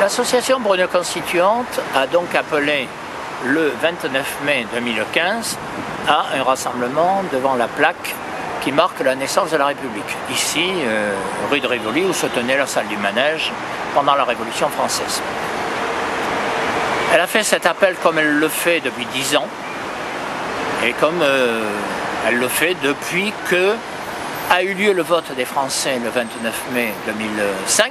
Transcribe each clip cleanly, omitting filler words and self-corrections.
L'association Bruno Constituante a donc appelé le 29 mai 2015 à un rassemblement devant la plaque qui marque la naissance de la République, ici, rue de Rivoli, où se tenait la salle du manège pendant la Révolution française. Elle a fait cet appel comme elle le fait depuis 10 ans, et comme elle le fait depuis que a eu lieu le vote des Français le 29 mai 2005,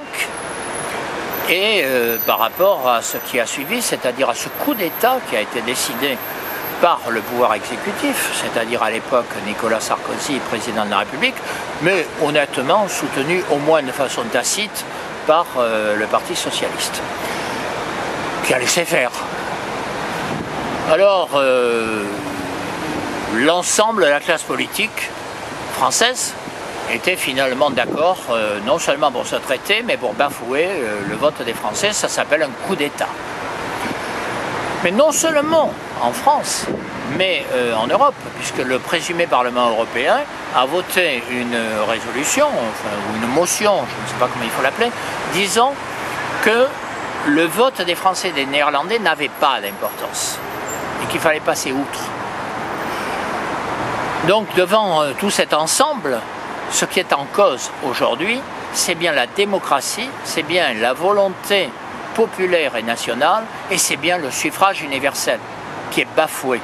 et par rapport à ce qui a suivi, c'est-à-dire à ce coup d'État qui a été décidé par le pouvoir exécutif, c'est-à-dire à l'époque Nicolas Sarkozy, président de la République, mais honnêtement soutenu au moins de façon tacite par le Parti socialiste, qui a laissé faire. Alors, l'ensemble de la classe politique française était finalement d'accord, non seulement pour ce traité, mais pour bafouer le vote des Français. Ça s'appelle un coup d'État. Mais non seulement en France, mais en Europe, puisque le présumé Parlement européen a voté une résolution, ou une motion, je ne sais pas comment il faut l'appeler, disant que le vote des Français et des Néerlandais n'avait pas d'importance et qu'il fallait passer outre. Donc devant tout cet ensemble, ce qui est en cause aujourd'hui, c'est bien la démocratie, c'est bien la volonté populaire et nationale, et c'est bien le suffrage universel qui est bafoué.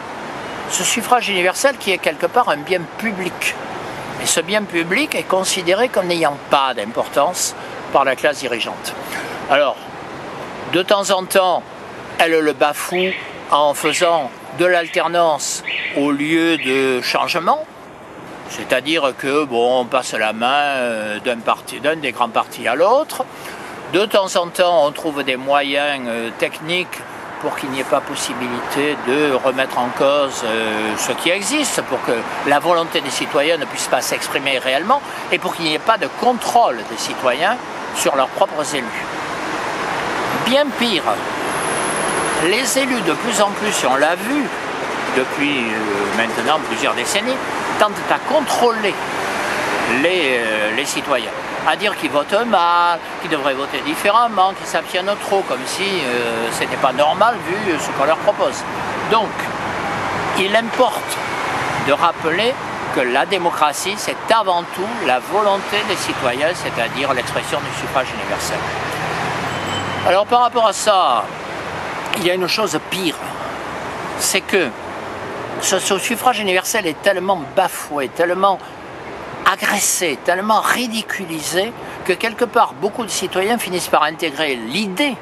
Ce suffrage universel qui est quelque part un bien public. Et ce bien public est considéré comme n'ayant pas d'importance par la classe dirigeante. Alors, de temps en temps, elle le bafoue en faisant de l'alternance au lieu de changement. C'est-à-dire que, bon, on passe la main d'un des grands partis à l'autre. De temps en temps, on trouve des moyens techniques pour qu'il n'y ait pas possibilité de remettre en cause ce qui existe, pour que la volonté des citoyens ne puisse pas s'exprimer réellement, et pour qu'il n'y ait pas de contrôle des citoyens sur leurs propres élus. Bien pire, les élus de plus en plus, et on l'a vu depuis maintenant plusieurs décennies, tentent à contrôler les citoyens, à dire qu'ils votent mal, qu'ils devraient voter différemment, qu'ils s'abstiennent trop, comme si ce n'était pas normal vu ce qu'on leur propose. Donc, il importe de rappeler que la démocratie, c'est avant tout la volonté des citoyens, c'est-à-dire l'expression du suffrage universel. Alors par rapport à ça, il y a une chose pire, c'est que ce suffrage universel est tellement bafoué, tellement agressé, tellement ridiculisé, que quelque part beaucoup de citoyens finissent par intégrer l'idée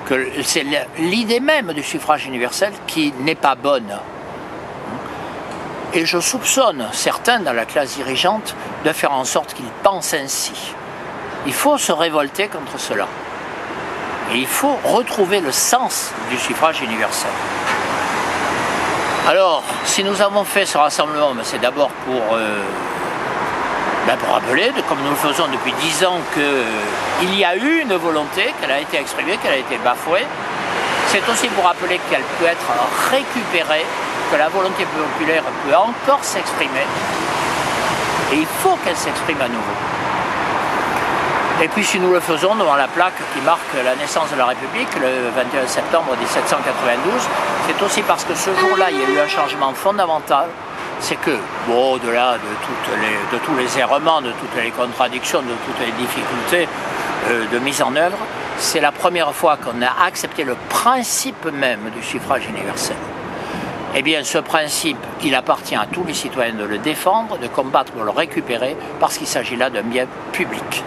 que c'est l'idée même du suffrage universel qui n'est pas bonne. Et je soupçonne certains dans la classe dirigeante de faire en sorte qu'ils pensent ainsi. Il faut se révolter contre cela. Et il faut retrouver le sens du suffrage universel. Alors, si nous avons fait ce rassemblement, c'est d'abord pour rappeler, comme nous le faisons depuis 10 ans, qu'il y a eu une volonté, qu'elle a été exprimée, qu'elle a été bafouée. C'est aussi pour rappeler qu'elle peut être récupérée, que la volonté populaire peut encore s'exprimer. Et il faut qu'elle s'exprime à nouveau. Et puis si nous le faisons devant la plaque qui marque la naissance de la République, le 21 septembre 1792, c'est aussi parce que ce jour-là, il y a eu un changement fondamental. C'est que, bon, au-delà de tous les errements, de toutes les contradictions, de toutes les difficultés de mise en œuvre, c'est la première fois qu'on a accepté le principe même du suffrage universel. Eh bien, ce principe, il appartient à tous les citoyens de le défendre, de combattre pour le récupérer, parce qu'il s'agit là d'un bien public.